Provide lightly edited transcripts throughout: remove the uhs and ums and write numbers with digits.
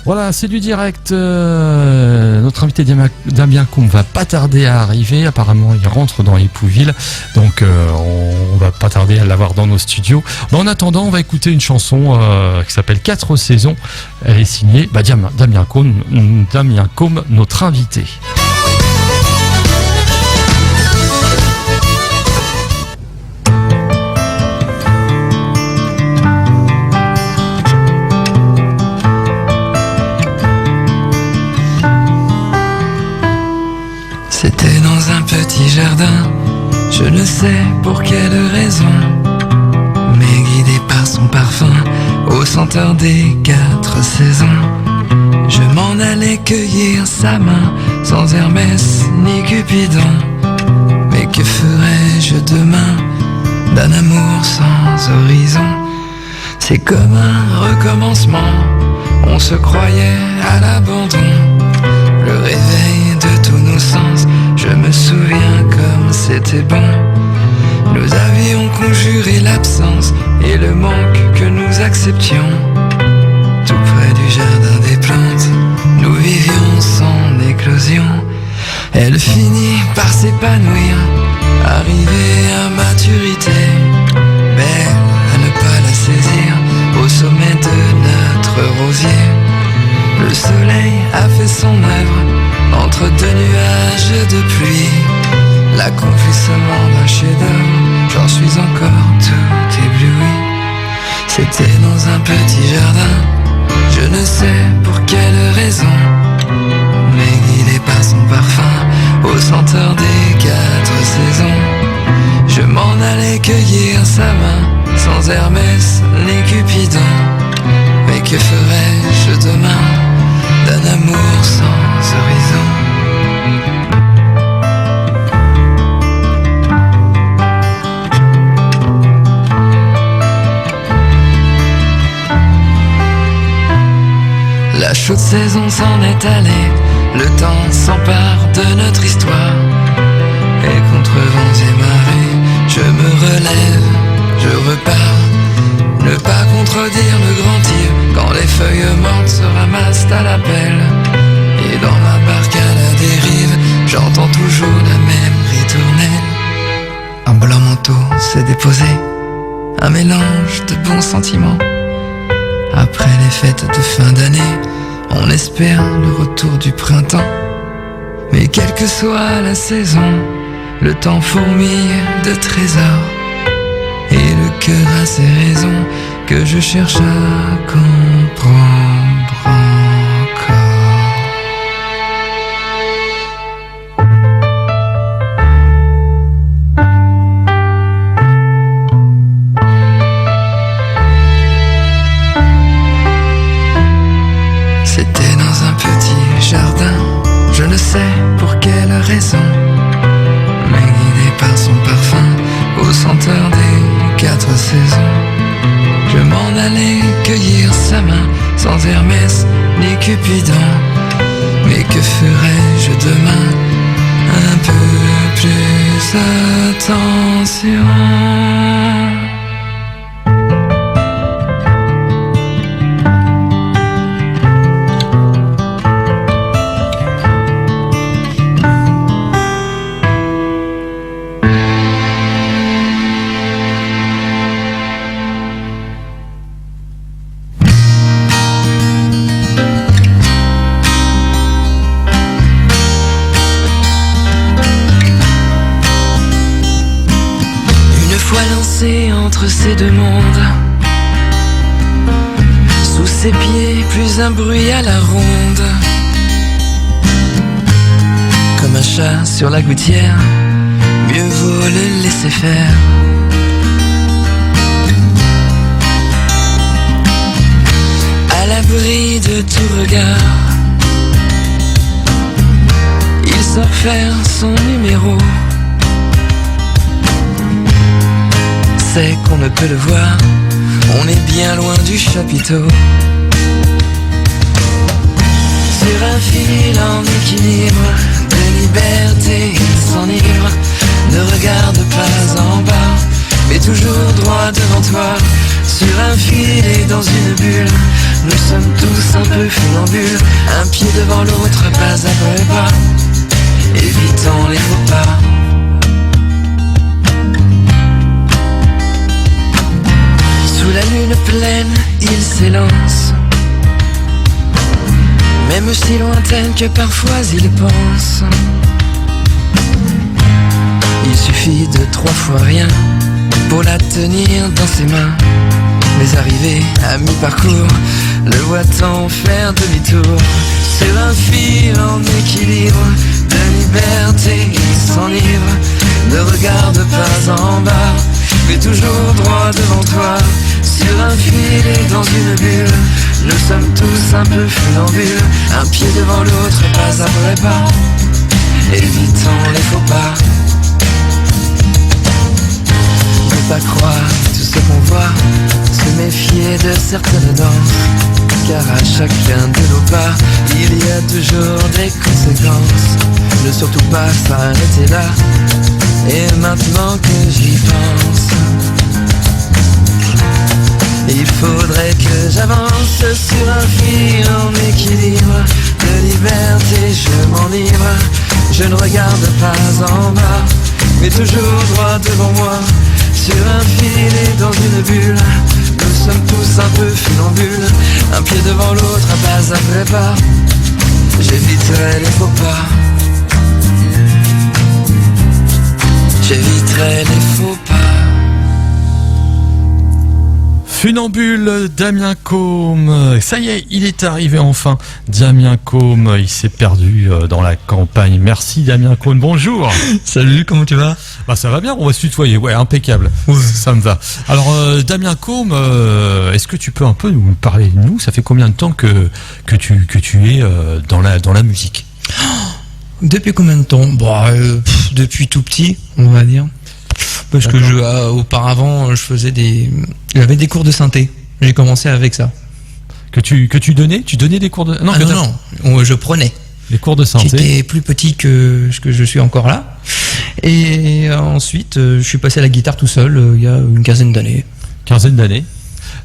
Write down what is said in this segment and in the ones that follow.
Voilà, c'est du direct. Notre invité Damien Combe va pas tarder à arriver. Apparemment, il rentre dans Épouville. Donc, on va pas tarder à l'avoir dans nos studios. Mais en attendant, on va écouter une chanson qui s'appelle 4 saisons. Elle est signée Damien Combe, notre invité. C'était dans un petit jardin, je ne sais pour quelle raison, mais guidé par son parfum, au senteur des 4 saisons, je m'en allais cueillir sa main, sans Hermès ni Cupidon. Mais que ferais-je demain d'un amour sans horizon? C'est comme un recommencement, on se croyait à l'abandon. Le réveil de tous nos sens, je me souviens comme c'était bon. Nous avions conjuré l'absence et le manque que nous acceptions. Tout près du jardin des plantes, nous vivions son éclosion. Elle finit par s'épanouir, arrivée à maturité, belle à ne pas la saisir, au sommet de notre rosier. Le soleil a fait son œuvre entre 2 nuages de pluie, l'accomplissement d'un chef-d'œuvre, j'en suis encore tout ébloui. C'était dans un petit jardin, je ne sais pour quelle raison, mais guidé par son parfum, au senteur des 4 saisons, je m'en allais cueillir sa main, sans Hermès ni Cupidon. Mais que ferais-je demain d'un amour sans horizon? La chaude saison s'en est allée, le temps s'empare de notre histoire. Et contre vents et marées, je me relève, je repars. Ne pas contredire le grand tir quand les feuilles mortes se ramassent à la pelle. Et dans ma barque à la dérive, j'entends toujours la même ritournelle. Un blanc manteau s'est déposé, un mélange de bons sentiments. Après les fêtes de fin d'année, on espère le retour du printemps. Mais quelle que soit la saison, le temps fourmille de trésors. Et le cœur a ses raisons que je cherche à comprendre encore. C'était dans un petit jardin, je ne sais pour quelle raison, mais guidé par son parfum, au senteur des 4 saisons, je m'en allais cueillir sa main, sans Hermès ni Cupidon. Mais que ferais-je demain? Un peu plus attention. Entre ces deux mondes, sous ses pieds plus un bruit à la ronde, comme un chat sur la gouttière, mieux vaut le laisser faire. À l'abri de tout regard, il sort faire son numéro. C'est qu'on ne peut le voir, on est bien loin du chapiteau. Sur un fil en équilibre, de liberté il s'enivre. Ne regarde pas en bas, mais toujours droit devant toi. Sur un fil et dans une bulle, nous sommes tous tous un peu funambules, un pied devant l'autre, pas après pas, évitant les faux pas. Sous la lune pleine, il s'élance, même si lointaine que parfois il pense. Il suffit de 3 fois rien pour la tenir dans ses mains. Mais arrivé à mi-parcours, le voit-on faire demi-tour. Sur un fil en équilibre de liberté, il s'enivre, ne regarde pas en bas, mais toujours droit devant toi. Sur un fil et dans une bulle, nous sommes tous un peu funambules, un pied devant l'autre, pas après pas, évitant les faux pas. Ne pas croire tout ce qu'on voit, se méfier de certaines danses, car à chacun de nos pas, il y a toujours des conséquences. Ne surtout pas s'arrêter là, et maintenant que j'y pense, il faudrait que j'avance sur un fil en équilibre de liberté, je m'enivre, je ne regarde pas en bas, mais toujours droit devant moi. Sur un fil et dans une bulle, nous sommes tous un peu funambules, un pied devant l'autre, pas après pas, j'éviterai les faux pas, j'éviterai les faux pas. Funambule, Damien Côme. Ça y est, il est arrivé enfin. Damien Côme, il s'est perdu dans la campagne. Merci Damien Côme, bonjour. Salut, comment tu vas? Bah ça va bien, on va se tutoyer, ouais, impeccable. Ouais. Ça me va. Alors Damien Côme, est-ce que tu peux un peu nous parler de nous? Ça fait combien de temps que tu es dans la musique? Depuis combien de temps? Depuis tout petit, on va dire. Parce que auparavant, j'avais des cours de synthé. J'ai commencé avec ça. Que tu donnais? Tu donnais des cours de... Non, je prenais. Les cours de synthé. J'étais plus petit que je suis encore là. Et ensuite, je suis passé à la guitare tout seul il y a une quinzaine d'années.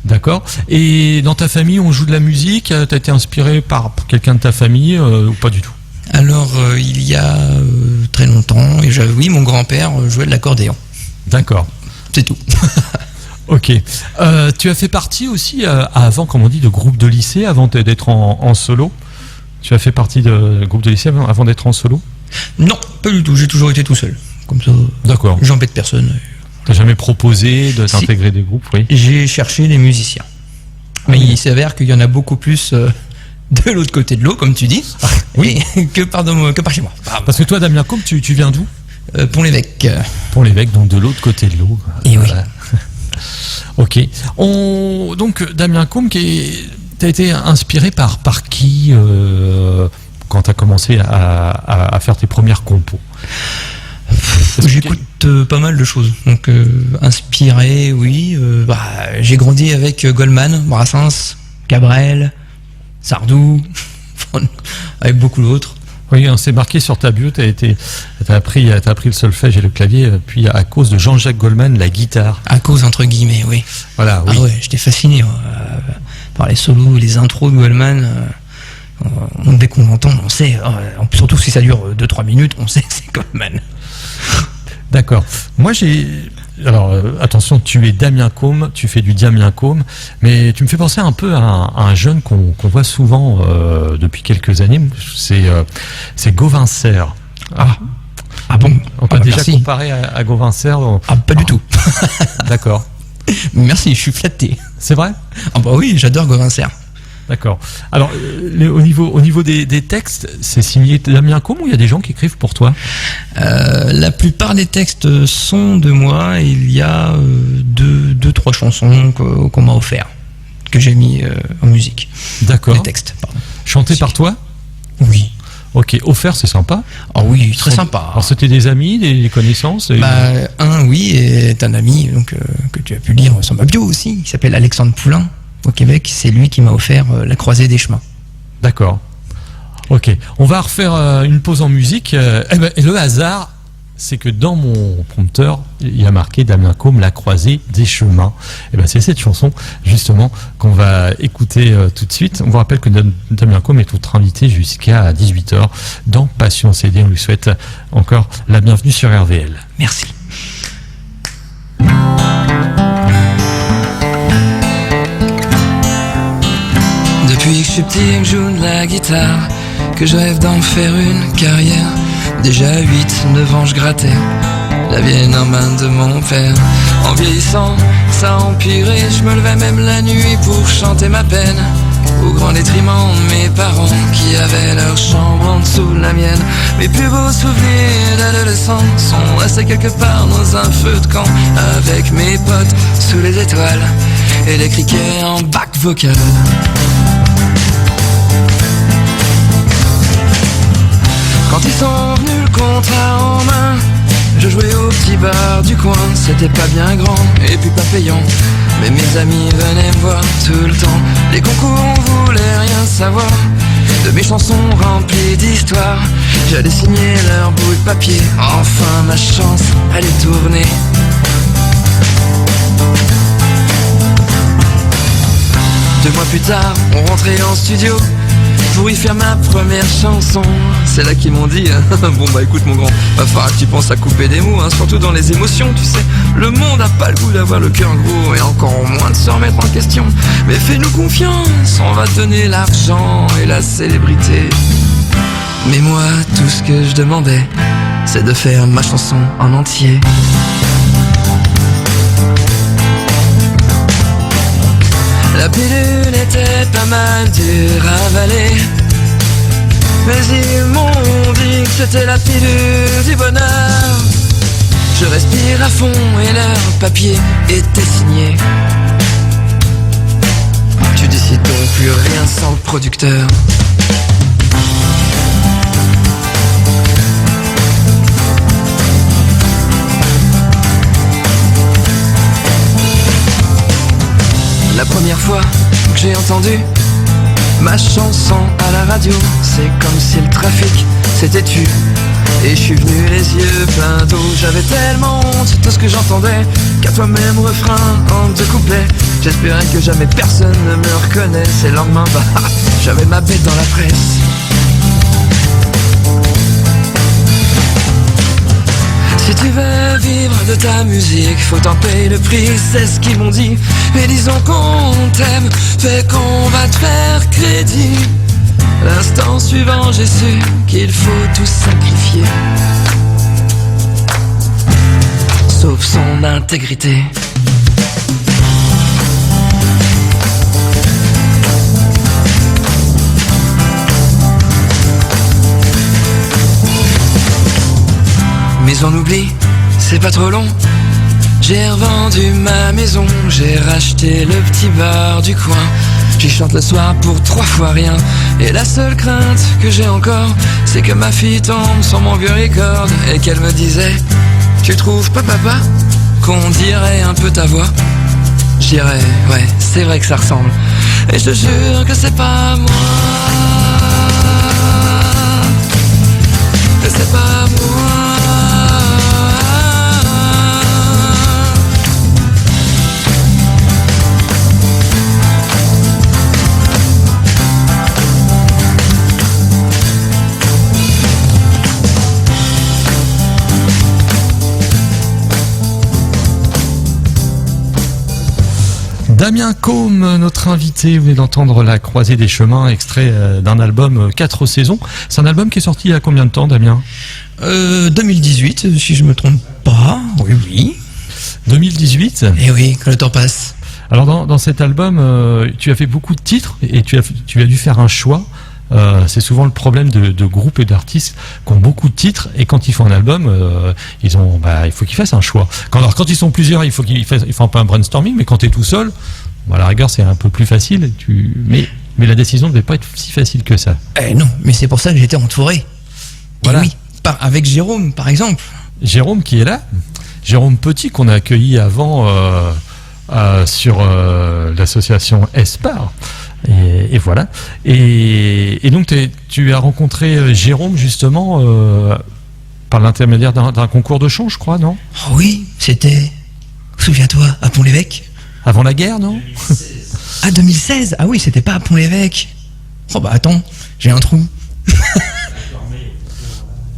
D'accord. Et dans ta famille, on joue de la musique? T'as été inspiré par quelqu'un de ta famille ou pas du tout? Alors, il y a très longtemps, oui, mon grand-père jouait de l'accordéon. D'accord. C'est tout. Ok. Tu as fait partie aussi, avant, comme on dit, de groupe de lycée, avant d'être en solo? Tu as fait partie de groupe de lycée avant d'être en solo? Non, pas du tout. J'ai toujours été tout seul. Comme ça, d'accord. J'embête personne. T'as jamais proposé de t'intégrer des groupes? Oui. J'ai cherché des musiciens. Mais il s'avère qu'il y en a beaucoup plus... de l'autre côté de l'eau, comme tu dis, oui. que par chez moi. Parce que toi, Damien Côme, tu viens d'où? Pont-l'Évêque. Pont-l'Évêque, donc de l'autre côté de l'eau. Et voilà. Oui. Ok. Donc, Damien Côme, t'as été inspiré par qui quand t'as commencé à faire tes premières compos? J'écoute pas mal de choses. Donc, inspiré, oui. J'ai grandi avec Goldman, Brassens, Cabrel, Sardou, avec beaucoup d'autres. Oui, on s'est marqué sur ta bio, t'as appris le solfège et le clavier, puis à cause de Jean-Jacques Goldman, la guitare. À cause, entre guillemets, oui. Voilà, oui. Ah ouais, j'étais fasciné par les solos, les intros de Goldman. Dès qu'on l'entend, on sait, surtout si ça dure 2-3 minutes, on sait que c'est Goldman. D'accord. Moi, alors, attention, tu es Damien Côme, tu fais du Damien Côme, mais tu me fais penser un peu à un jeune qu'on voit souvent depuis quelques années, c'est Gauvin Serre. Ah bon? On t'a déjà comparé à Gauvin Serre? Pas du tout. D'accord. Merci, je suis flatté. C'est vrai? Ah bah oui, j'adore Gauvin Serre. D'accord. Alors, au niveau des textes, c'est signé Damien Côme ou il y a des gens qui écrivent pour toi? La plupart des textes sont de moi. Il y a 2-3 chansons qu'on m'a offert, que j'ai mis en musique. D'accord. Les textes, pardon. Chantés par toi? Oui. Ok, offert, c'est sympa. Ah oui, très sympa. Alors c'était des amis, des connaissances oui, est un ami donc, que tu as pu lire sur ma bio aussi. Il s'appelle Alexandre Poulain. Au Québec, c'est lui qui m'a offert La Croisée des Chemins. D'accord. Ok, on va refaire une pause en musique. Et le hasard, c'est que dans mon prompteur, il y a marqué Damien Côme, La Croisée des Chemins. Et ben c'est cette chanson justement qu'on va écouter tout de suite. On vous rappelle que Damien Côme est notre invité jusqu'à 18h dans Passion CD. On lui souhaite encore la bienvenue sur RVL. Merci. Depuis que je suis petit, que je joue de la guitare, que je rêve d'en faire une carrière. Déjà à 8-9 ans je grattais la vieille Norman de mon père. En vieillissant, ça a empiré, je me levais même la nuit pour chanter ma peine, au grand détriment de mes parents qui avaient leur chambre en dessous de la mienne. Mes plus beaux souvenirs d'adolescence sont restés quelque part dans un feu de camp, avec mes potes sous les étoiles et les criquets en bac vocal. Quand ils sont venus le contrat en main, je jouais au petit bar du coin. C'était pas bien grand et puis pas payant, mais mes amis venaient me voir tout le temps. Les concours on voulait rien savoir de mes chansons remplies d'histoires. J'allais signer leur bout de papier, enfin ma chance allait tourner. 2 mois plus tard, on rentrait en studio pour y faire ma première chanson. C'est là qu'ils m'ont dit bon bah écoute mon grand, va falloir que tu penses à couper des mots, surtout dans les émotions, tu sais. Le monde a pas le goût d'avoir le cœur gros, et encore moins de se remettre en question. Mais fais-nous confiance, on va te donner l'argent et la célébrité. Mais moi, tout ce que je demandais, c'est de faire ma chanson en entier. La pilule était pas mal dure à avaler, mais ils m'ont dit que c'était la pilule du bonheur. Je respire à fond et leur papier était signé. Tu décides donc plus rien sans le producteur. La première fois que j'ai entendu ma chanson à la radio, c'est comme si le trafic s'était tu. Et je suis venu les yeux pleins d'eau. J'avais tellement honte de ce que j'entendais qu'à toi-même refrain en 2 couplets. J'espérais que jamais personne ne me reconnaisse. Et le lendemain, bah, j'avais ma bête dans la presse. Si tu veux vivre de ta musique, faut t'en payer le prix, c'est ce qu'ils m'ont dit. Mais disons qu'on t'aime, fait qu'on va te faire crédit. L'instant suivant, j'ai su qu'il faut tout sacrifier, sauf son intégrité. Mais on oublie, c'est pas trop long. J'ai revendu ma maison, j'ai racheté le petit bar du coin. J'y chante le soir pour 3 fois rien. Et la seule crainte que j'ai encore, c'est que ma fille tombe sur mon vieux record et qu'elle me disait: tu trouves pas papa qu'on dirait un peu ta voix? J'irais, ouais, c'est vrai que ça ressemble. Et je te jure que c'est pas moi, que c'est pas moi. Damien Côme, notre invité, vous venez d'entendre La Croisée des Chemins, extrait d'un album 4 saisons. C'est un album qui est sorti il y a combien de temps, Damien ? 2018, si je me trompe pas. Oui. 2018 ? Eh oui, que le temps passe. Alors dans cet album, tu as fait beaucoup de titres et tu as dû faire un choix. C'est souvent le problème de groupes et d'artistes qui ont beaucoup de titres, et quand ils font un album, il faut qu'ils fassent un choix. Quand ils sont plusieurs, il faut qu'ils font un peu un brainstorming, mais quand tu es tout seul, à la rigueur c'est un peu plus facile. Mais la décision ne devait pas être si facile que ça. Non, mais c'est pour ça que j'étais entouré. Voilà. Et oui, avec Jérôme par exemple. Jérôme qui est là, Jérôme Petit qu'on a accueilli avant sur l'association Espar. Et voilà. Et donc tu as rencontré Jérôme justement par l'intermédiaire d'un concours de chant, je crois, non? Oh oui, c'était, souviens-toi, à Pont-l'Évêque. Avant la guerre, non? Ah, 2016. Ah oui, c'était pas à Pont-l'Évêque. Oh bah attends, j'ai un trou.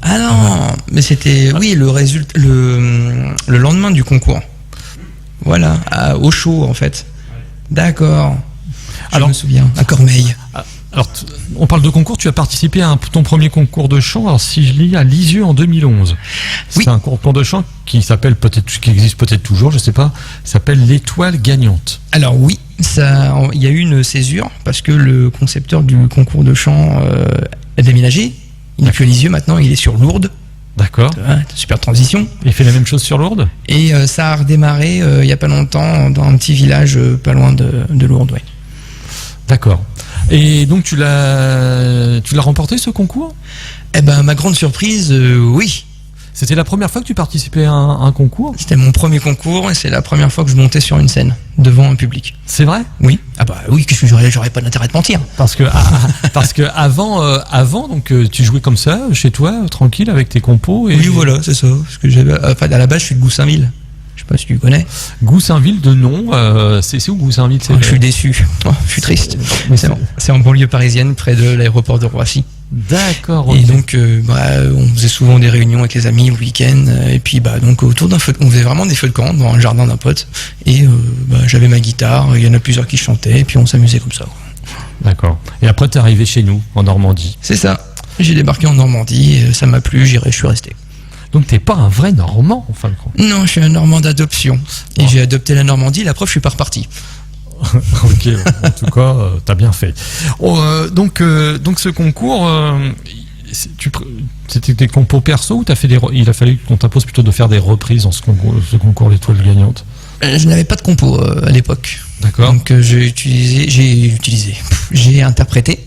Ah non, mais c'était, oui, le lendemain du concours. Voilà, au chaud en fait. D'accord. Alors, je me souviens, à Cormeilles. Alors, on parle de concours, tu as participé à ton premier concours de chant, alors si je lis, à Lisieux en 2011. Oui. C'est un concours de chant qui s'appelle peut-être, qui existe peut-être toujours, je sais pas, s'appelle l'Étoile gagnante. Alors oui, il y a eu une césure parce que le concepteur du concours de chant a déménagé. Il n'est plus à Lisieux maintenant, il est sur Lourdes. D'accord. Super transition. Il fait la même chose sur Lourdes? Et ça a redémarré il y a pas longtemps dans un petit village pas loin de Lourdes, ouais. D'accord. Et donc tu l'as remporté ce concours? Eh ben ma grande surprise, oui. C'était la première fois que tu participais à un concours? C'était mon premier concours et c'est la première fois que je montais sur une scène devant un public. C'est vrai? Oui. Ah bah oui, qu'est-ce que j'aurais pas d'intérêt de mentir. Parce que avant donc tu jouais comme ça chez toi tranquille avec tes compos et... Oui voilà, c'est ça. Parce que à la base je suis de Goussainville. Je sais pas si tu connais. Goussainville de nom, c'est où Goussainville? Je suis déçu. Je suis triste. C'est en banlieue parisienne près de l'aéroport de Roissy. D'accord. Okay. Et donc, on faisait souvent des réunions avec les amis le week-end. Et puis, donc autour d'un feu, on faisait vraiment des feux de camp dans le jardin d'un pote. Et j'avais ma guitare. Il y en a plusieurs qui chantaient. Et puis on s'amusait comme ça. D'accord. Et après, t'es arrivé chez nous en Normandie. C'est ça. J'ai débarqué en Normandie. Ça m'a plu. Je suis resté. Donc t'es pas un vrai Normand en fin de compte. Non, je suis un Normand d'adoption. Et j'ai adopté la Normandie. La preuve, je suis pas reparti. Ok, en tout cas, t'as bien fait. Donc ce concours, c'était des compos perso ou il a fallu qu'on t'impose plutôt de faire des reprises dans ce concours l'Étoile gagnante? Je n'avais pas de compo à l'époque. D'accord. Donc j'ai interprété,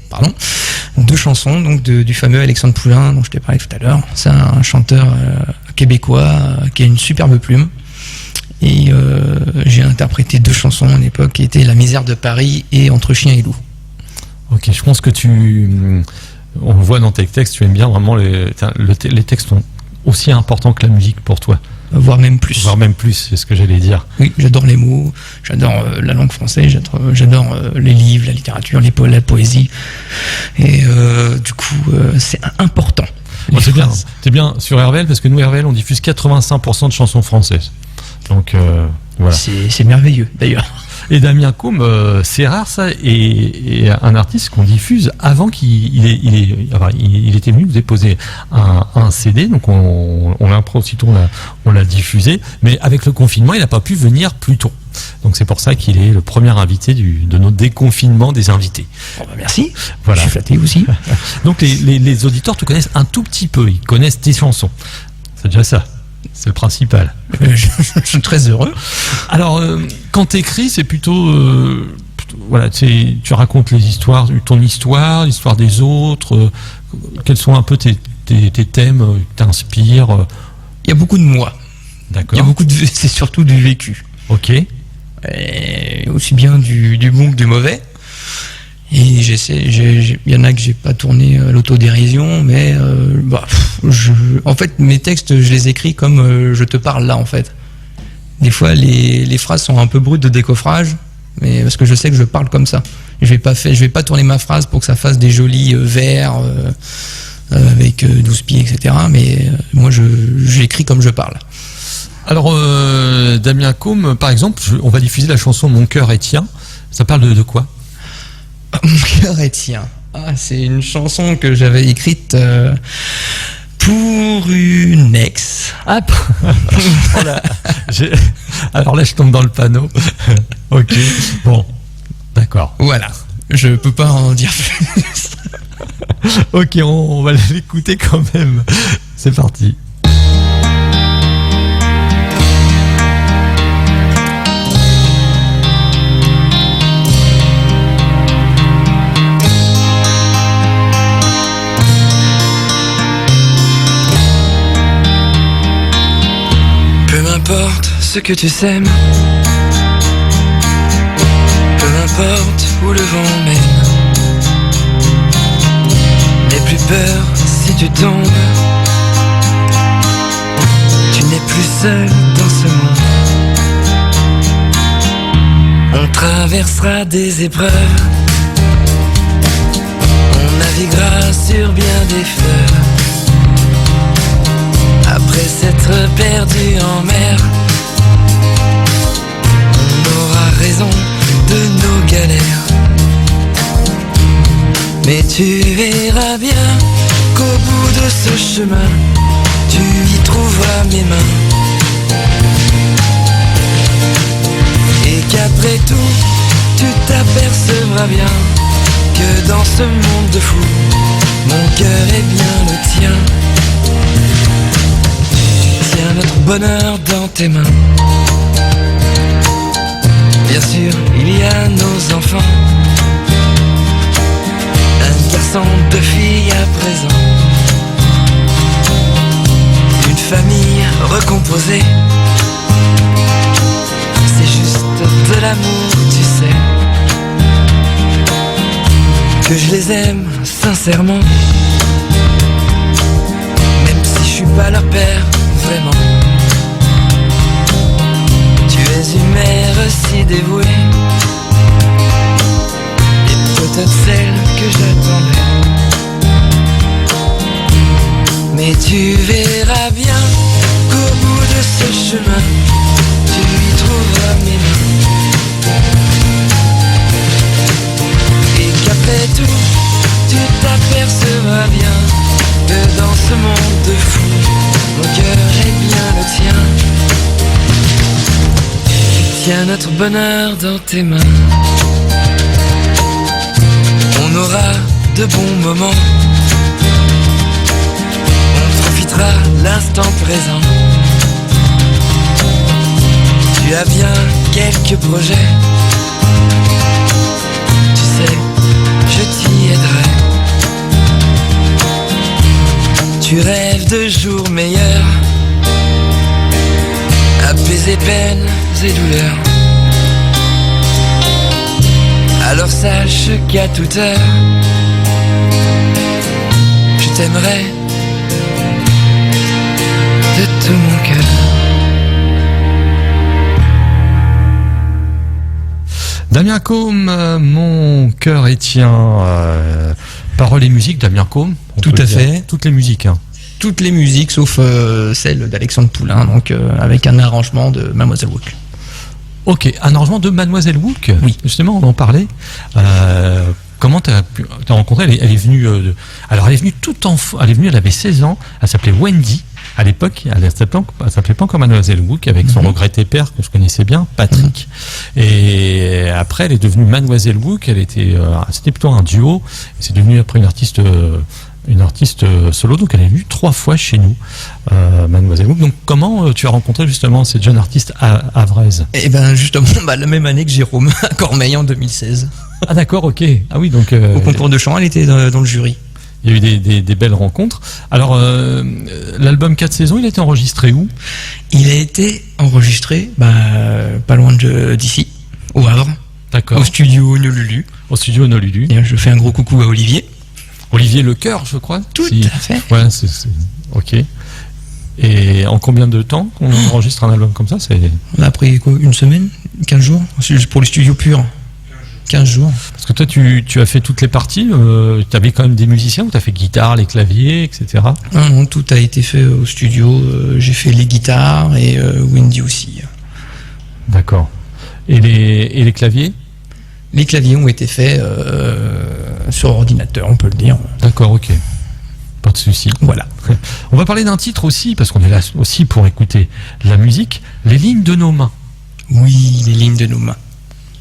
deux chansons donc du fameux Alexandre Poulain dont je t'ai parlé tout à l'heure. C'est un chanteur québécois qui a une superbe plume. Et j'ai interprété deux chansons à l'époque qui étaient La misère de Paris et Entre chien et loup. Ok, je pense que on le voit dans tes textes, tu aimes bien vraiment les textes sont aussi importants que la musique pour toi. Voire même plus. Voire même plus, c'est ce que j'allais dire. Oui, j'adore les mots, j'adore la langue française, j'adore les livres, la littérature, la poésie. Et du coup, c'est important. Bon, c'est bien sur RVL parce que nous, RVL, on diffuse 85% de chansons françaises. Donc voilà. C'est merveilleux d'ailleurs. Et Damien Côme, c'est rare ça, et un artiste qu'on diffuse avant qu'il était venu nous déposer un CD, donc on l'a diffusé, mais avec le confinement, il n'a pas pu venir plus tôt. Donc c'est pour ça qu'il est le premier invité de notre déconfinement des invités. Bon bah merci. Voilà. Je suis flatté aussi. Donc les auditeurs te connaissent un tout petit peu, ils connaissent tes chansons. C'est déjà ça. C'est le principal. Je suis très heureux. Alors, quand t'écris, c'est plutôt voilà, tu racontes ton histoire, l'histoire des autres. Quels sont un peu tes thèmes qui t'inspirent? Il y a beaucoup de moi. D'accord. C'est surtout du vécu. Ok. Et aussi bien du bon que du mauvais. Et il y en a que j'ai pas tourné l'autodérision, mais en fait mes textes je les écris comme je te parle là en fait. Des fois les phrases sont un peu brutes de décoffrage, mais parce que je sais que je parle comme ça. Je vais pas tourner ma phrase pour que ça fasse des jolis vers avec 12 pieds etc. Mais moi j'écris comme je parle. Alors Damien Côme par exemple, on va diffuser la chanson Mon cœur est tien. Ça parle de quoi? Mon cœur est tien. C'est une chanson que j'avais écrite pour une ex. Alors là, je tombe dans le panneau. Ok, bon, d'accord. Voilà, je peux pas en dire plus. Ok, on va l'écouter quand même. C'est parti. Peu importe ce que tu sèmes, peu importe où le vent mène, n'aie plus peur si tu tombes, seul dans ce monde. On traversera des épreuves, on naviguera sur bien des fleuves. Après s'être perdu en mer, on aura raison de nos galères. Mais tu verras bien qu'au bout de ce chemin, tu y trouveras mes mains. Et qu'après tout, tu t'apercevras bien que dans ce monde de fous, mon cœur est bien le tien. Tiens notre bonheur dans tes mains. Bien sûr, il y a nos enfants, un garçon, deux filles à présent, une famille recomposée. C'est juste de l'amour, tu sais, que je les aime sincèrement, même si je suis pas leur père vraiment. Tu es une mère si dévouée, et peut-être celle que j'attendais. Mais tu verras bien qu'au bout de ce chemin, tu y trouveras mes mains. Et qu'après tout, tu t'apercevras bien que dans ce monde de fous, mon cœur est bien le tien. Tiens notre bonheur dans tes mains. On aura de bons moments, on profitera l'instant présent. Tu as bien quelques projets, tu sais, je t'y aiderai. Tu rêves de jours meilleurs, apaiser peines et douleurs. Alors sache qu'à toute heure, je t'aimerai de tout mon cœur. Damien Côme, mon cœur est tien. Paroles et musique, Damien Côme. Tout à fait. Toutes les musiques. Hein. Toutes les musiques sauf celle d'Alexandre Poulain, donc avec un arrangement de Mademoiselle Wook. Ok, un arrangement de Mademoiselle Wook. Oui. Justement, on en parlait. Comment t'as rencontré, elle est venue. Alors, elle est venue tout enfant. Elle est venue, elle avait 16 ans. Elle s'appelait Wendy. À l'époque, elle s'appelait pas encore Mademoiselle Wook, avec son regretté père que je connaissais bien, Patrick. Et après, elle est devenue Mademoiselle Wook. C'était plutôt un duo. Et c'est devenu après une artiste solo. Donc, elle est venue 3 fois chez nous, Mademoiselle Wook. Donc, comment tu as rencontré justement cette jeune artiste havraise? Eh ben, justement, la même année que Jérôme, à Cormeilles en 2016. Ah d'accord, ok. Ah oui, donc au concours de chant, elle était dans le jury. Il y a eu des belles rencontres. Alors, l'album 4 saisons, il a été enregistré où? Il a été enregistré pas loin d'ici, au Havre. D'accord. Au studio Nolulu. Au studio Nolulu. Et je fais un gros coucou à Olivier. Olivier Lecoeur, je crois. Tout à fait. Ouais, c'est ok. Et en combien de temps qu'on enregistre un album comme ça? On a pris quoi, une semaine, 15 jours pour le studio pur. 15 jours. Parce que toi, tu as fait toutes les parties. Tu avais quand même des musiciens où tu as fait guitare, les claviers, etc. Non, tout a été fait au studio. J'ai fait les guitares et Wendy aussi. D'accord. Et les claviers? Les claviers ont été faits sur ordinateur, on peut le dire. D'accord, ok. Pas de souci. Voilà. On va parler d'un titre aussi, parce qu'on est là aussi pour écouter la musique. Les lignes de nos mains. Oui, les lignes de nos mains.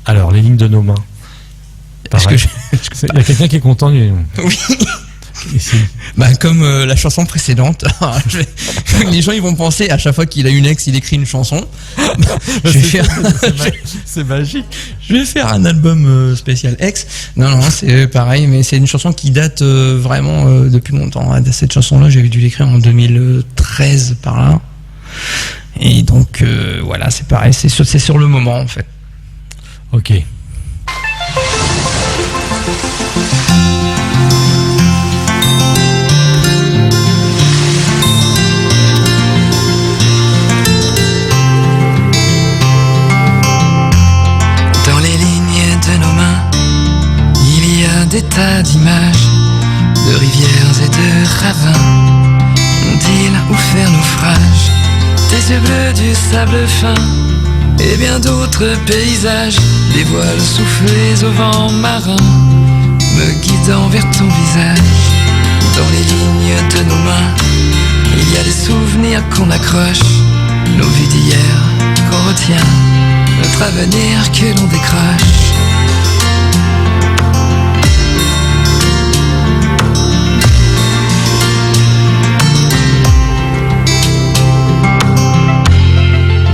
Alors, les lignes de nos mains. Il y a quelqu'un qui est content. Oui. Comme la chanson précédente, les gens ils vont penser à chaque fois qu'il a une ex, il écrit une chanson. C'est magique. Je vais faire un album spécial ex. Non, c'est pareil, mais c'est une chanson qui date vraiment depuis longtemps. Cette chanson-là, j'avais dû l'écrire en 2013 par là. Et donc voilà, c'est pareil, c'est sur le moment en fait. Ok. des tas d'images, de rivières et de ravins, d'îles où faire naufrage, tes yeux bleus du sable fin, et bien d'autres paysages, les voiles soufflés au vent marin, me guidant vers ton visage. Dans les lignes de nos mains, il y a des souvenirs qu'on accroche, nos vies d'hier qu'on retient, notre avenir que l'on décroche.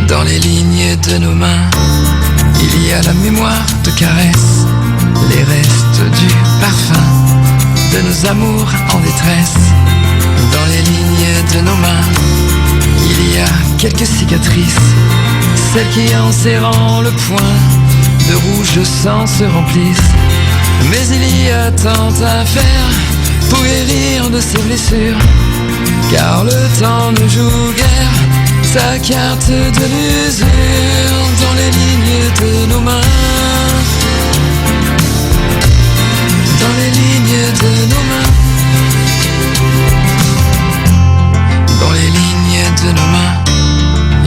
Dans les lignes de nos mains, il y a la mémoire de caresses, les restes du parfum de nos amours en détresse. Dans les lignes de nos mains, il y a quelques cicatrices, celles qui en serrant le poing de rouge de sang se remplissent. Mais il y a tant à faire pour guérir de ces blessures, car le temps ne joue guère sa carte de l'usure. Dans les lignes de nos mains, dans les lignes de nos mains, dans les lignes de nos mains,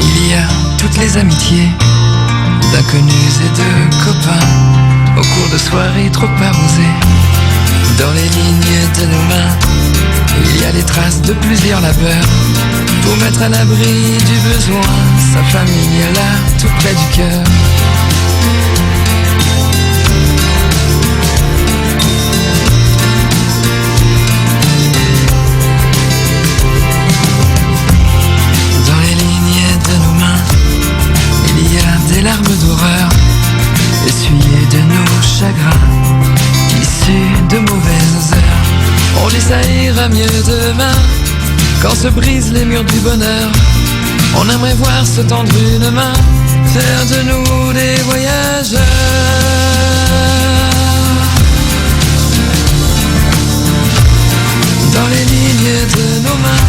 il y a toutes les amitiés d'inconnus et de copains au cours de soirées trop arrosées. Dans les lignes de nos mains, il y a les traces de plusieurs labeurs pour mettre à l'abri du besoin sa famille là, tout près du cœur. Dans les lignes de nos mains, il y a des larmes d'horreur essuyées de nos chagrins, issues de mauvaises heures. On dit ça ira mieux demain, quand se brisent les murs du bonheur. On aimerait voir se tendre une main, faire de nous des voyageurs. Dans les lignes de nos mains,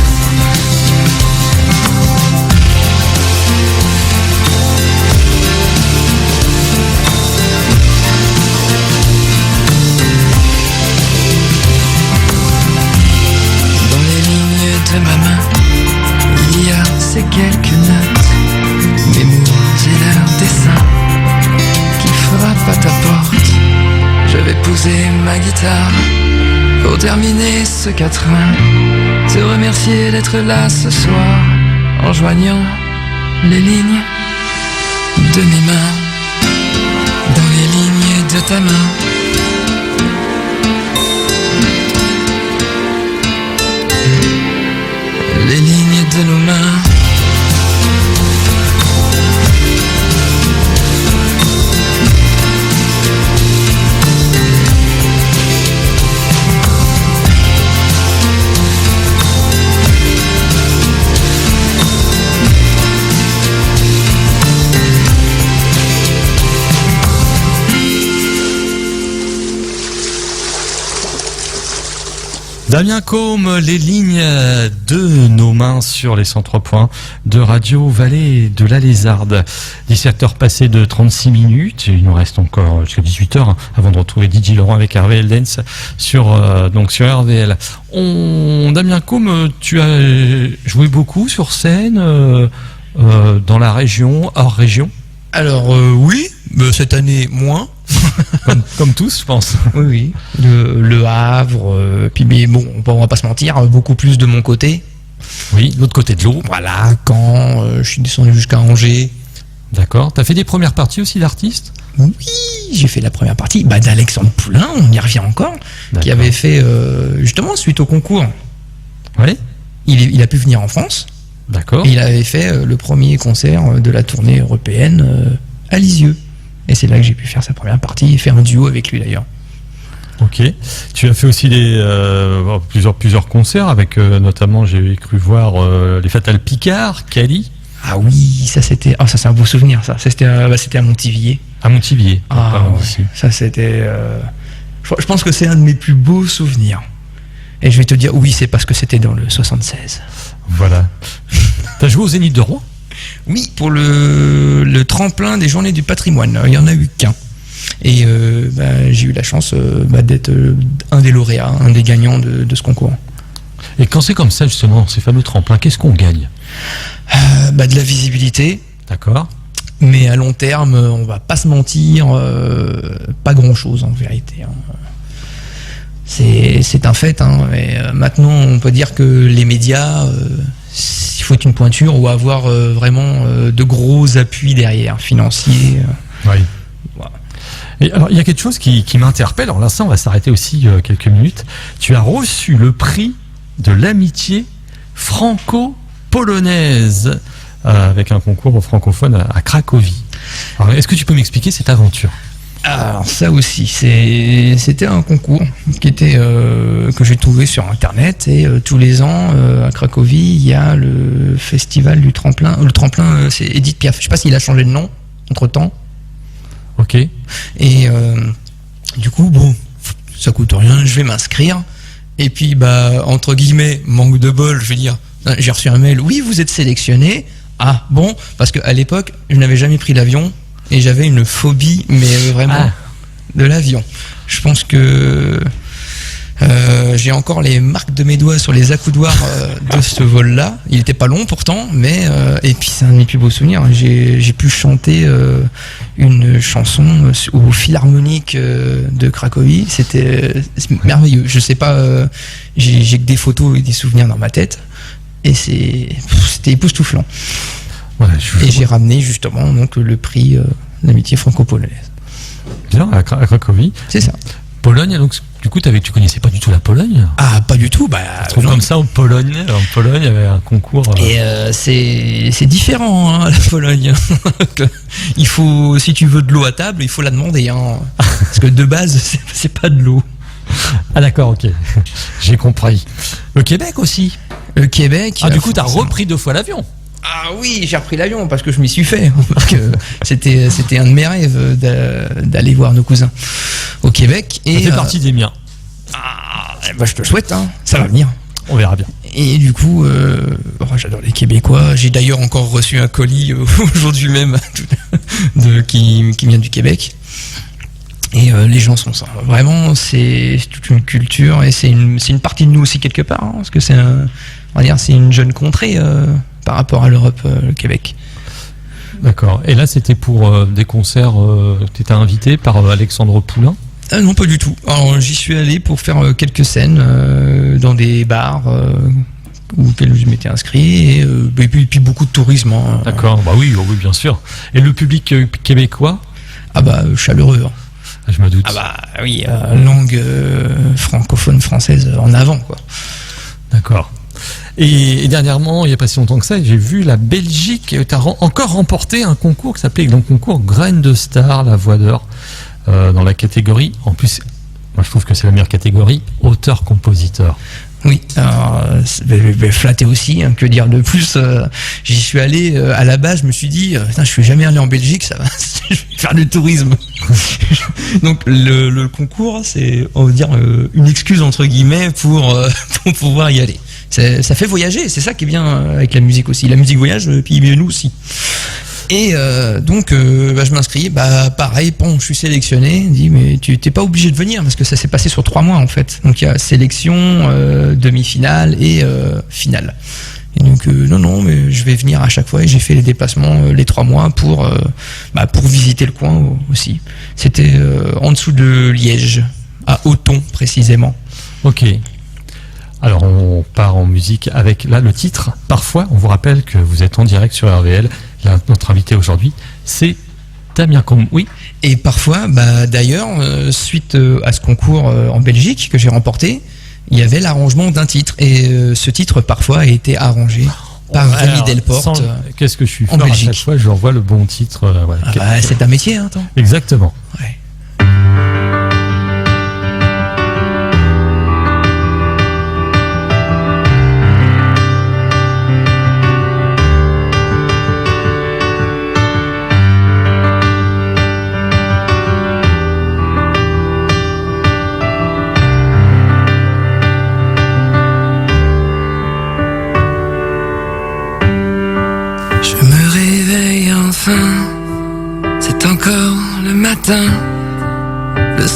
de ma main, il y a ces quelques notes, mes mots et leurs dessins qui frappent à ta porte. Je vais poser ma guitare pour terminer ce quatrain, te remercier d'être là ce soir en joignant les lignes de mes mains. Dans les lignes de ta main, les lignes de nos mains. Damien Côme, les lignes de nos mains sur les 103 points de Radio Vallée de la Lézarde. 17h passées de 36 minutes. Il nous reste encore jusqu'à 18h avant de retrouver DJ Laurent avec RVL Dance sur RVL. Damien Côme, tu as joué beaucoup sur scène dans la région, hors région? Alors oui, cette année moins. comme tous, je pense. Oui. Le Havre, puis mais bon, on va pas se mentir, beaucoup plus de mon côté. Oui, l'autre côté de l'eau. Voilà, Caen, je suis descendu jusqu'à Angers. D'accord. T'as fait des premières parties aussi d'artistes? Oui, j'ai fait la première partie d'Alexandre Poulain, on y revient encore, qui avait fait justement suite au concours. Oui. Il a pu venir en France. D'accord. Et il avait fait le premier concert de la tournée européenne à Lisieux. Et c'est là que j'ai pu faire sa première partie et faire un duo avec lui d'ailleurs. Ok. Tu as fait aussi plusieurs concerts avec notamment, j'ai cru voir les Fatales Picard, Cali. Ah oui, ça c'est un beau souvenir ça. C'était à Montivilliers. À Montivilliers. Ah ouais. Ça c'était. Je pense que c'est un de mes plus beaux souvenirs. Et je vais te dire oui, c'est parce que c'était dans le 76. Voilà. T'as joué au Zénith de Rouen? Oui, pour le tremplin des Journées du Patrimoine. Il n'y en a eu qu'un. Et j'ai eu la chance d'être un des lauréats, un des gagnants de ce concours. Et quand c'est comme ça, justement, ces fameux tremplins, qu'est-ce qu'on gagne ? De la visibilité. D'accord. Mais à long terme, on va pas se mentir, pas grand-chose en vérité. Hein. C'est un fait. Hein, mais maintenant, on peut dire que les médias, il faut être une pointure ou avoir vraiment de gros appuis derrière, financiers. Oui. Voilà. Et alors, il y a quelque chose qui m'interpelle. Alors là, ça, on va s'arrêter aussi quelques minutes. Tu as reçu le prix de l'amitié franco-polonaise avec un concours francophone à Cracovie. Alors, est-ce que tu peux m'expliquer cette aventure ? Alors ça aussi, c'était un concours qui était que j'ai trouvé sur internet et tous les ans à Cracovie, il y a le festival du tremplin. Le tremplin, c'est Edith Piaf. Je sais pas s'il a changé de nom entre-temps. Ok. Et du coup, bon, ça coûte rien, je vais m'inscrire. Et puis, entre guillemets, manque de bol, je veux dire, j'ai reçu un mail, oui, vous êtes sélectionné. Ah, bon, parce qu'à l'époque, je n'avais jamais pris l'avion et j'avais une phobie, mais vraiment, de l'avion. Je pense que j'ai encore les marques de mes doigts sur les accoudoirs de ce vol-là. Il était pas long pourtant, mais et puis c'est un de mes plus beaux souvenirs. J'ai pu chanter une chanson au Philharmonique de Cracovie. C'était merveilleux. Je sais pas, j'ai que des photos et des souvenirs dans ma tête, et c'était époustouflant. Ouais, et j'ai ramené justement donc le prix d'amitié franco-polonaise. Bien, à Cracovie. C'est ça. Pologne, donc du coup, tu connaissais pas du tout la Pologne ? Ah, pas du tout. Comme ça en Pologne, il y avait un concours. Et c'est différent, hein, la Pologne. Il faut, si tu veux de l'eau à table, il faut la demander, hein, parce que de base, c'est pas de l'eau. Ah d'accord, ok, j'ai compris. Le Québec aussi. Le Québec. Ah, du coup, t'as repris 2 fois l'avion. Ah oui, j'ai repris l'avion parce que je m'y suis fait. Parce que c'était un de mes rêves d'aller voir nos cousins au Québec. Et ça fait partie des miens. Je te le souhaite, hein. Ça va venir. On verra bien. Et du coup, j'adore les Québécois. J'ai d'ailleurs encore reçu un colis aujourd'hui même qui vient du Québec. Et les gens sont ça. Vraiment, c'est toute une culture et c'est une partie de nous aussi quelque part, hein, parce que c'est une jeune contrée par rapport à l'Europe, le Québec. D'accord. Et là, c'était pour des concerts. Tu étais invité par Alexandre Poulain ? Non, pas du tout. Alors, j'y suis allé pour faire quelques scènes dans des bars auxquels je m'étais inscrit et puis beaucoup de tourisme. Hein. D'accord. Oui, bien sûr. Et le public québécois ? Chaleureux. Hein. Je me doute. Oui, langue francophone française en avant, quoi. D'accord. Et dernièrement, il n'y a pas si longtemps que ça, j'ai vu la Belgique. Tu as encore remporté un concours qui s'appelait le concours Graines de Star, la voix d'or, dans la catégorie. En plus, moi je trouve que c'est la meilleure catégorie, auteur-compositeur. Oui, alors, flatté aussi, hein, que dire de plus. J'y suis allé à la base, je me suis dit, je suis jamais allé en Belgique, ça va, je vais faire du tourisme. Donc le concours, c'est, on va dire, une excuse entre guillemets pour pouvoir y aller. Ça fait voyager, c'est ça qui est bien avec la musique aussi. La musique voyage, puis nous aussi. Et je m'inscris, pareil, je suis sélectionné. Il dit mais tu t'es pas obligé de venir parce que ça s'est passé sur 3 mois en fait. Donc il y a sélection, demi-finale et finale. Et donc non, mais je vais venir à chaque fois et j'ai fait les déplacements les 3 mois pour visiter le coin aussi. C'était en dessous de Liège, à Auton précisément. Ok. Alors on part en musique avec là le titre. Parfois, on vous rappelle que vous êtes en direct sur RVL. Notre invité aujourd'hui, c'est Damien Combe. Oui. Et parfois, d'ailleurs, suite à ce concours en Belgique que j'ai remporté, il y avait l'arrangement d'un titre. Et ce titre, parfois, a été arrangé par Rémi Delporte. Qu'est-ce que je suis en fort Belgique. À chaque fois, je revois le bon titre. C'est un métier, hein, attends. Exactement. Ouais. C'est encore le matin,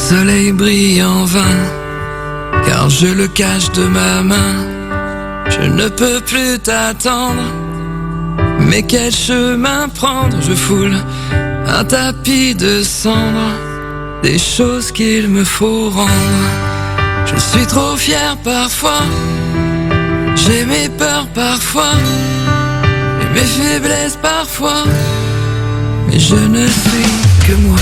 soleil brille en vain, car je le cache de ma main. Je ne peux plus t'attendre, mais quel chemin prendre? Je foule un tapis de cendres, des choses qu'il me faut rendre. Je suis trop fier parfois, j'ai mes peurs parfois, et mes faiblesses parfois, mais je ne suis que moi.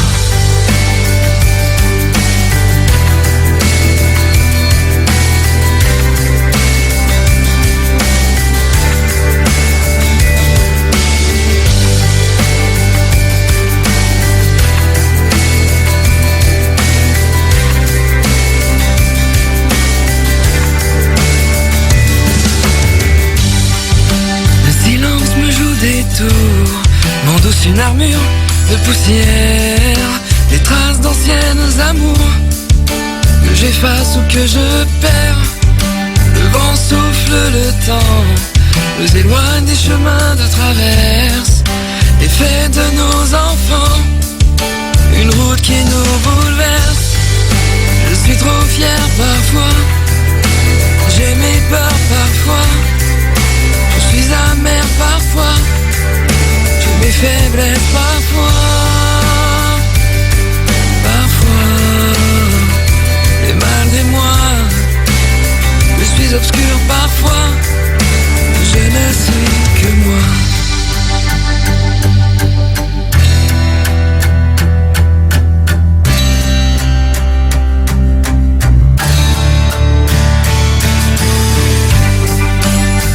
M'endosse une armure de poussière, des traces d'anciennes amours que j'efface ou que je perds. Le vent souffle le temps, nous éloigne des chemins de traverse, et fait de nos enfants une route qui nous bouleverse. Je suis trop fier parfois, j'ai mes peurs parfois, je suis amer parfois, mes faiblesses parfois, et malgré moi, je suis obscur parfois, je ne suis que moi.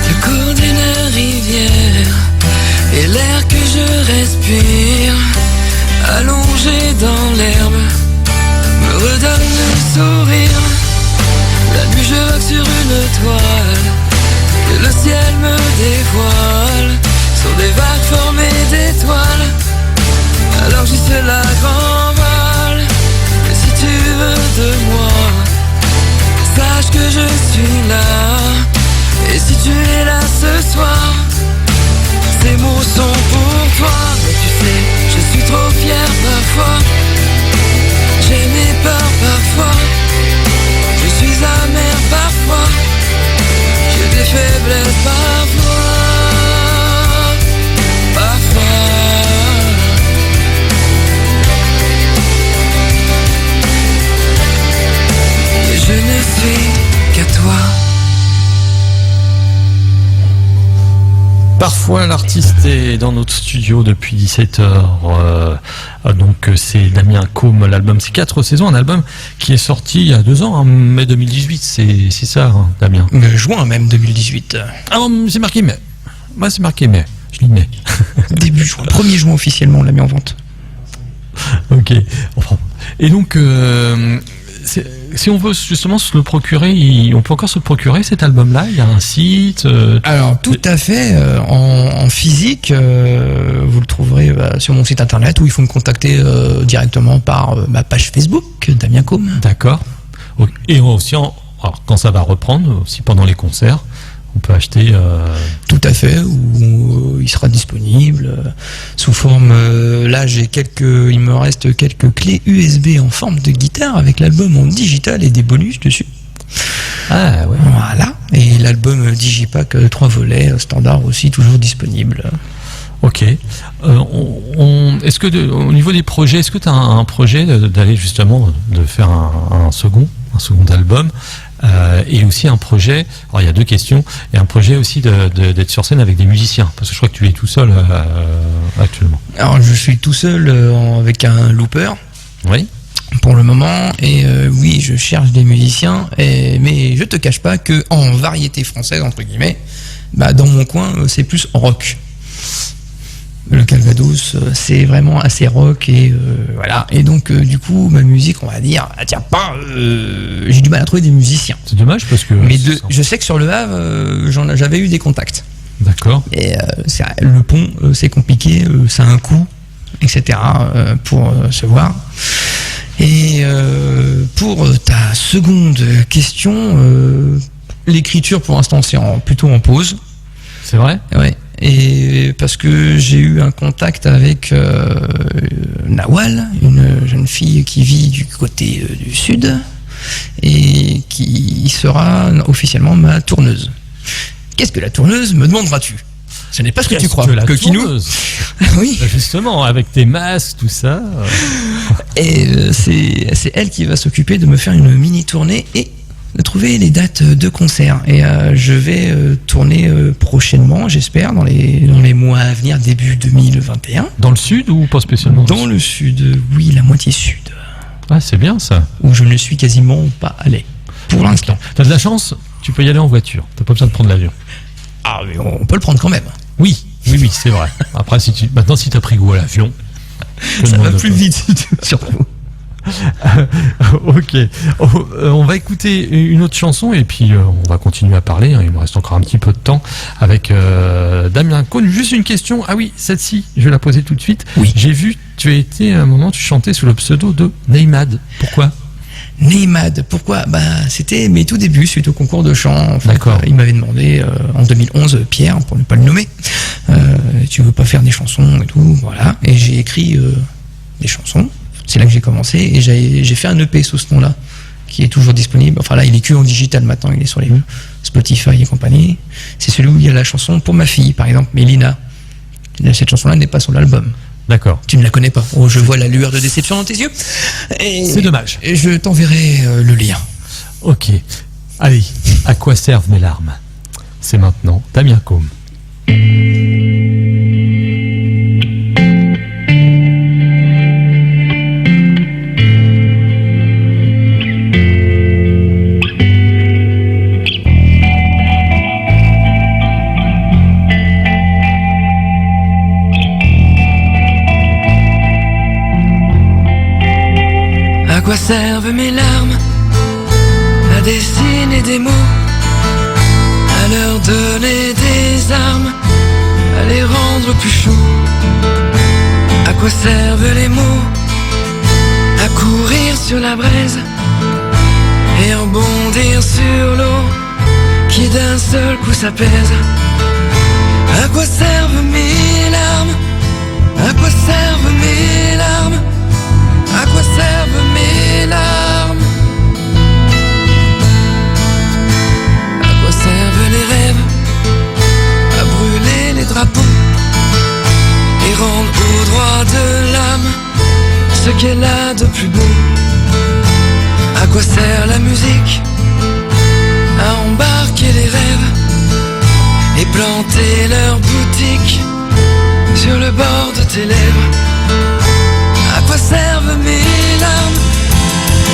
Le cours d'une rivière et l'air que je respire, allongé dans l'herbe, me redonne le sourire. La nuit je vogue sur une toile que le ciel me dévoile, sur des vagues formées d'étoiles. Alors juste la grand vol. Et si tu veux de moi, sache que je suis là. Et si tu es là ce soir, ces mots sont pour toi. Mais tu sais, je suis trop fier parfois, j'ai mes peurs parfois, je suis amer parfois, j'ai des faiblesses parfois, mais je ne suis qu'à toi. Parfois, l'artiste est dans notre studio depuis 17h. Donc, c'est Damien Côme. L'album, c'est 4 saisons. Un album qui est sorti il y a 2 ans, en mai 2018. C'est ça, hein, Damien? Juin même 2018. Ah, c'est marqué mai. Moi, c'est marqué mai. Je lis mai. Début juin. 1er juin officiellement, on l'a mis en vente. Ok. Et donc, si on veut justement se le procurer, on peut encore se le procurer cet album-là? Il y a un site Alors tout à fait, en physique, vous le trouverez sur mon site internet, où il faut me contacter directement par ma page Facebook, Damien Côme. D'accord. Et aussi, alors, quand ça va reprendre, aussi pendant les concerts, on peut acheter... Tout à fait, où il sera disponible sous forme... là, il me reste quelques clés USB en forme de guitare avec l'album en digital et des bonus dessus. Ah ouais. Voilà. Et l'album Digipack 3 volets standard aussi toujours disponible. Ok. Est-ce que au niveau des projets, est-ce que tu as un projet d'aller justement de faire un second album? Et aussi un projet, alors il y a 2 questions, et un projet aussi d'être sur scène avec des musiciens, parce que je crois que tu es tout seul actuellement. Alors je suis tout seul avec un looper. Oui. Pour le moment, et oui, je cherche des musiciens, mais je te cache pas que en variété française entre guillemets, dans mon coin c'est plus rock. Le Calvados, c'est vraiment assez rock et voilà. Et donc du coup, ma musique, on va dire, j'ai du mal à trouver des musiciens. C'est dommage parce que. Mais je sais que sur le Havre, j'avais eu des contacts. D'accord. Et le pont, c'est compliqué, ça a un coût, etc. Pour se voir. Et pour ta seconde question, l'écriture pour l'instant c'est plutôt en pause. C'est vrai? Ouais. Et parce que j'ai eu un contact avec Nawal, une jeune fille qui vit du côté du sud et qui sera officiellement ma tourneuse. Qu'est-ce que la tourneuse, me demanderas-tu? Ce n'est pas ce que tu crois. Que Kinou. Oui. Justement, avec tes masques, tout ça. Et c'est elle qui va s'occuper de me faire une mini tournée et de trouver les dates de concert. Et je vais tourner prochainement, j'espère, dans les mois à venir, début 2021. Dans le sud ou pas spécialement? Dans le sud, oui, la moitié sud. Ah, c'est bien ça. Où je ne suis quasiment pas allé, pour l'instant. T'as de la chance, tu peux y aller en voiture. T'as pas besoin de prendre l'avion. Ah, mais on peut le prendre quand même. Oui, c'est vrai. Après, maintenant, si t'as pris goût à l'avion, ça va plus vite, surtout. Ok, on va écouter une autre chanson et puis on va continuer à parler, il me reste encore un petit peu de temps avec Damien Caunes. Juste une question, ah oui, celle-ci, je vais la poser tout de suite. Oui. J'ai vu, tu as été à un moment, tu chantais sous le pseudo de Neymad. Pourquoi Neymad, pourquoi? C'était mes tout débuts suite au concours de chant. En fait, d'accord. Il m'avait demandé en 2011, Pierre, pour ne pas le nommer, tu veux pas faire des chansons et tout, voilà. Et j'ai écrit des chansons. C'est là que j'ai commencé et j'ai fait un EP sous ce nom-là qui est toujours disponible. Enfin là, il est que en digital maintenant, il est sur les Spotify et compagnie. C'est celui où il y a la chanson pour ma fille, par exemple, Mélina. Cette chanson-là n'est pas sur l'album. D'accord. Tu ne la connais pas. Oh, je vois la lueur de déception dans tes yeux. C'est dommage. Et je t'enverrai le lien. Ok. Allez, à quoi servent mes larmes? C'est maintenant Damien Caunes. À quoi servent mes larmes? À dessiner des mots, à leur donner des armes, à les rendre plus chauds. À quoi servent les mots? À courir sur la braise et rebondir sur l'eau qui d'un seul coup s'apaise. À quoi servent mes larmes? À quoi servent mes larmes? À quoi servent mes larmes? À quoi servent les rêves? À brûler les drapeaux et rendre au droit de l'âme ce qu'elle a de plus beau. À quoi sert la musique? À embarquer les rêves et planter leur boutique sur le bord de tes lèvres. À quoi servent mes larmes?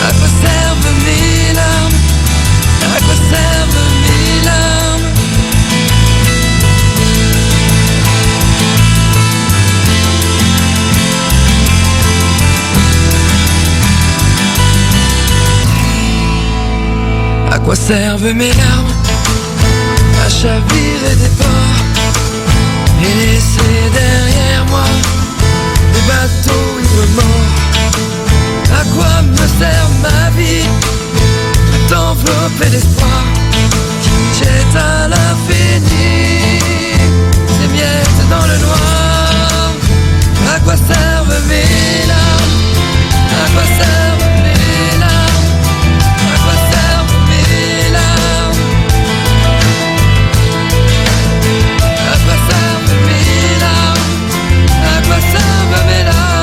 À quoi servent mes larmes? À quoi servent mes larmes? À quoi servent mes larmes? À chavirer des ports et laisser derrière moi des bateaux ivres morts. À quoi me sert ma vie? Tout enveloppé d'espoir qui me jette à l'infini ces miettes dans le noir. À quoi servent mes larmes? À quoi servent mes larmes? À quoi servent mes larmes? À quoi servent mes larmes? À quoi servent mes larmes?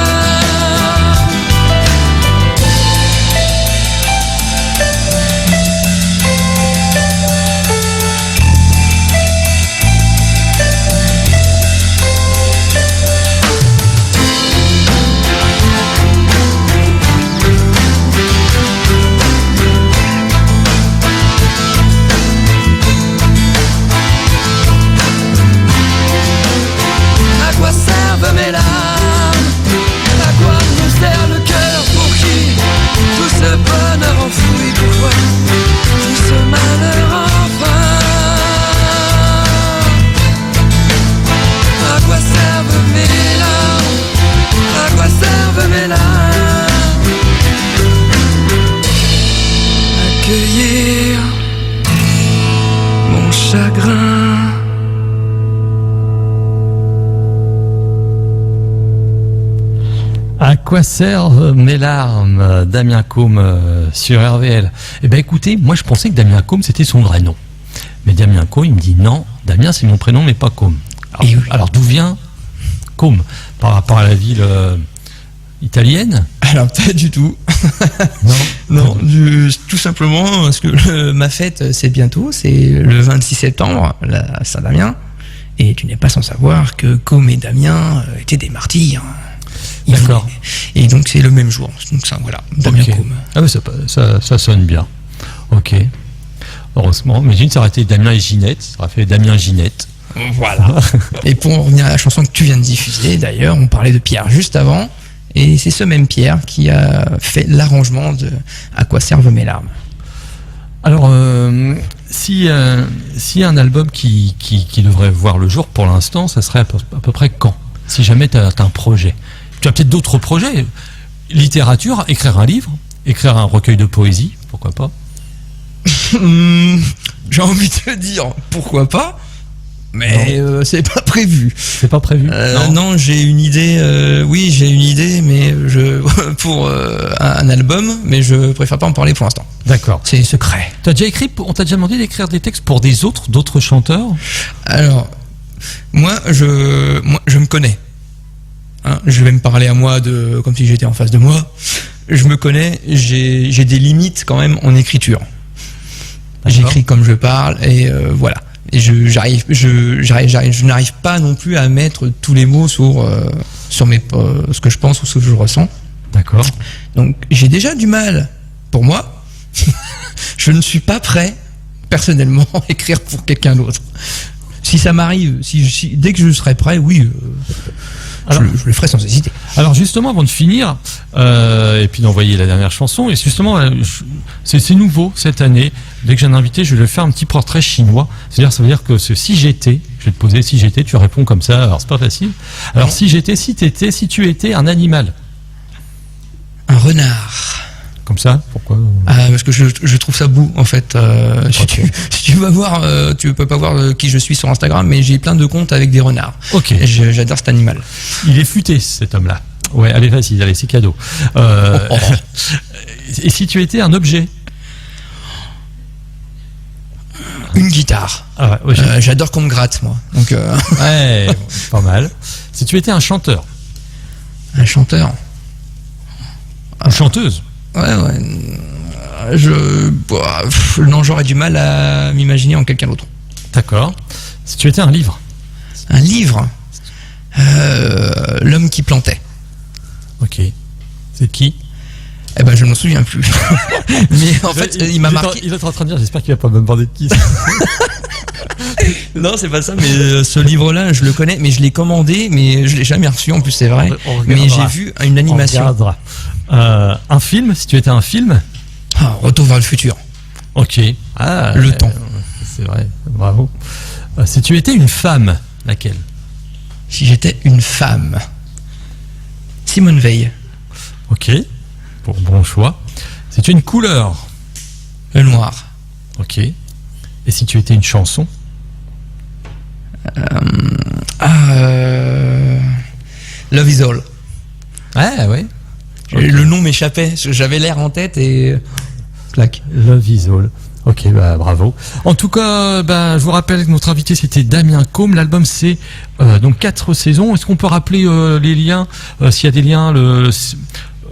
À quoi servent mes larmes? À quoi nous sert le cœur? Pour qui tout ce bonheur enfoui? Pourquoi tout ce malheur enfin? À quoi servent mes larmes? À quoi servent mes larmes? Accueillir mon chagrin. quoi servent mes larmes, Damien Côme sur RVL. Eh ben écoutez, moi je pensais que Damien Côme c'était son vrai nom. Mais Damien Côme, il me dit non, Damien c'est mon prénom mais pas Côme. Alors d'où vient Côme? Par rapport à la ville italienne? Alors pas du tout. Non, tout simplement parce que ma fête c'est bientôt, c'est le 26 septembre, la Saint-Damien. Et tu n'es pas sans savoir que Côme et Damien étaient des martyrs. D'accord. Et donc c'est le même jour. Donc ça, voilà, Damien Côme. Ah mais ça sonne bien. Ok. Heureusement. Imagine, ça aurait été Damien et Ginette. Ça aurait fait Damien Ginette. Voilà. Et pour en revenir à la chanson que tu viens de diffuser, d'ailleurs, on parlait de Pierre juste avant. Et c'est ce même Pierre qui a fait l'arrangement de À quoi servent mes larmes. Alors, si un album qui devrait voir le jour pour l'instant, ça serait à peu près quand? Si jamais tu as un projet. Tu as peut-être d'autres projets. Littérature, écrire un livre, écrire un recueil de poésie, pourquoi pas? J'ai envie de te dire pourquoi pas, mais c'est pas prévu. C'est pas prévu. Non, j'ai une idée. Oui, j'ai une idée, mais pour un album, mais je préfère pas en parler pour l'instant. D'accord. C'est secret. On t'a déjà demandé d'écrire des textes pour d'autres chanteurs? Alors, moi, je me connais. Hein, je vais me parler à moi comme si j'étais en face de moi. Je me connais. J'ai des limites quand même en écriture. J'écris comme je parle et voilà. Et je n'arrive pas non plus à mettre tous les mots sur ce que je pense ou ce que je ressens. D'accord. Donc j'ai déjà du mal pour moi. Je ne suis pas prêt personnellement à écrire pour quelqu'un d'autre. Si ça m'arrive, dès que je serai prêt, oui. Alors, je le ferai sans hésiter. Alors justement, avant de finir, et puis d'envoyer la dernière chanson, et justement, c'est nouveau cette année. Dès que j'ai un invité, je vais lui faire un petit portrait chinois. C'est-à-dire, ça veut dire que si j'étais, je vais te poser si j'étais, tu réponds comme ça. Alors c'est pas facile. Alors si tu étais un animal. Un renard. Comme ça, pourquoi? Parce que je trouve ça beau en fait. Si tu vas voir, tu peux pas voir qui je suis sur Instagram, mais j'ai plein de comptes avec des renards. Ok. J'adore cet animal. Il est futé cet homme-là. Ouais, allez facile, allez c'est cadeau. Et si tu étais un objet? Une guitare. Ah ouais, j'adore qu'on me gratte moi. Donc ouais, pas mal. Si tu étais un chanteur? Un chanteur. Une chanteuse? Ouais. Non, j'aurais du mal à m'imaginer en quelqu'un d'autre. D'accord. Si tu étais un livre? Un livre? L'homme qui plantait. Ok. C'est qui? Eh ben, je m'en souviens plus. Mais en fait, il m'a marqué. Il va être en train de dire, j'espère qu'il va pas me demander de qui. Non, c'est pas ça, mais ce livre-là, je le connais, mais je l'ai commandé, mais je l'ai jamais reçu, en plus, c'est vrai. Mais j'ai vu une animation. Un film, si tu étais un film? Retour vers le futur. Ok. Le temps. C'est vrai, bravo. Si tu étais une femme, laquelle? Si j'étais une femme, Simone Veil. Ok, bon choix. Si tu es une couleur? Le noir. Ok. Et si tu étais une chanson? Love is all. Ah ouais. Okay. Le nom m'échappait, j'avais l'air en tête et clac. Love is all. Ok, bah bravo. En tout cas, je vous rappelle que notre invité c'était Damien Côme. L'album c'est donc 4 saisons. Est-ce qu'on peut rappeler les liens, s'il y a des liens,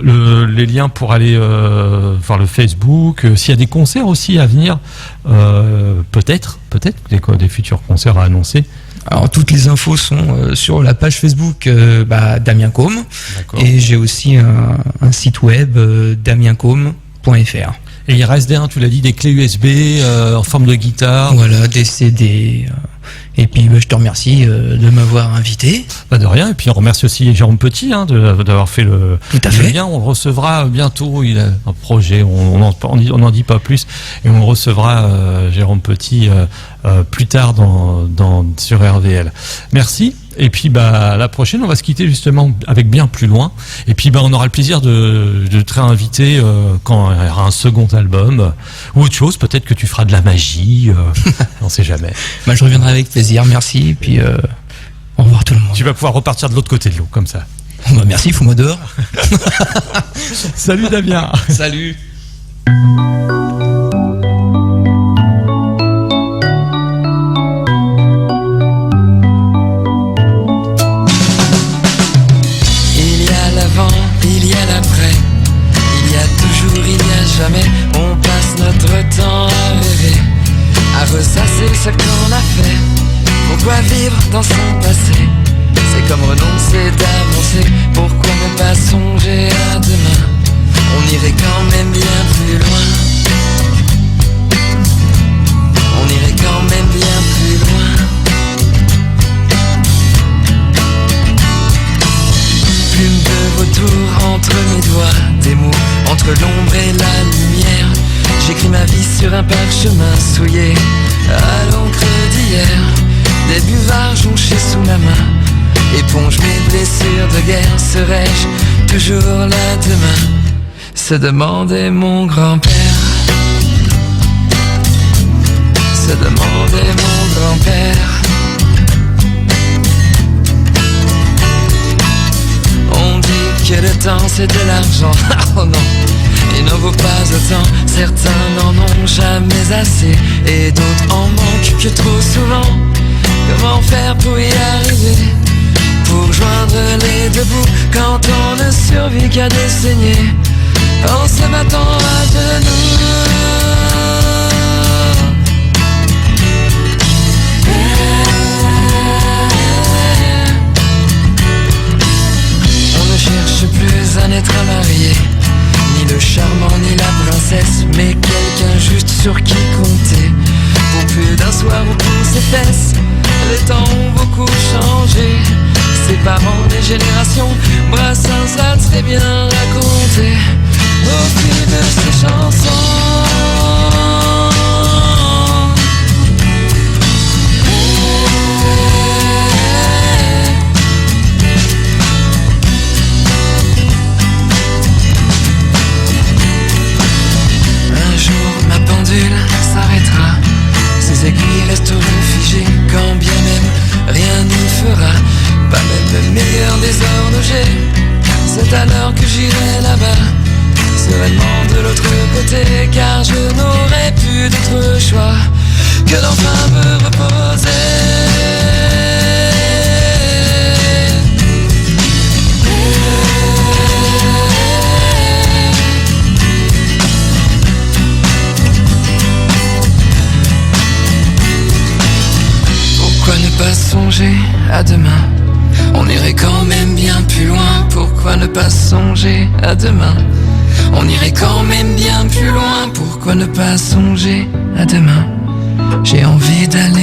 les liens pour aller voir le Facebook, s'il y a des concerts aussi à venir, peut-être des futurs concerts à annoncer. Alors toutes les infos sont sur la page Facebook Damien Côme. D'accord. Et j'ai aussi un site web damiencome.fr. Et il reste tu l'as dit, des clés USB en forme de guitare. Voilà, des CD. Et puis je te remercie de m'avoir invité. De rien. Et puis on remercie aussi Jérôme Petit d'avoir fait le lien. On le recevra bientôt. Il a un projet. On n'en dit pas plus. Et on recevra Jérôme Petit plus tard sur RVL. Merci. Et puis la prochaine, on va se quitter justement avec Bien plus loin. Et puis on aura le plaisir de te réinviter quand il y aura un second album ou autre chose. Peut-être que tu feras de la magie. On sait jamais. Je reviendrai avec plaisir. Merci. Et puis au revoir tout le monde. Tu vas pouvoir repartir de l'autre côté de l'eau comme ça. Bah merci, fous-moi dehors. Salut Damien. Salut. Il y a l'avant, il y a l'après. Il y a toujours, il y a jamais. On passe notre temps à rêver, à ressasser ce qu'on a fait. Pourquoi vivre dans son passé? C'est comme renoncer d'avancer. Pourquoi ne pas songer à demain? On irait quand même bien plus loin. On irait quand même bien plus loin. Plume de vautour entre mes doigts, des mots entre l'ombre et la lumière. J'écris ma vie sur un parchemin souillé à l'encre d'hier. Des buvards jonchés sous ma main, éponge mes blessures de guerre. Serai-je toujours là demain? Se demandait mon grand-père. Se demandait mon grand-père. On dit que le temps c'est de l'argent. Oh non, il n'en vaut pas autant. Certains n'en ont jamais assez et d'autres en manquent que trop souvent. Comment faire pour y arriver? Pour joindre les deux bouts quand on ne survit qu'à des saignées en se battant à genoux. On ne cherche plus un être à marier, ni le charmant ni la princesse, mais quelqu'un juste sur qui compter. Pour plus d'un soir ou pour ses fesses. Les temps ont beaucoup changé, ses parents, des générations. Brassens a très bien raconté au fil de ses chansons. Un jour ma pendule s'arrêtera, ses aiguilles resteront figées, quand bien même rien n'y fera, pas même le meilleur des horlogers. C'est alors que j'irai là-bas, sereinement de l'autre côté, car je n'aurai plus d'autre choix que d'enfin me reposer. Pourquoi ne pas songer à demain? On irait quand même bien plus loin. Pourquoi ne pas songer à demain? On irait quand même bien plus loin. Pourquoi ne pas songer à demain? J'ai envie d'aller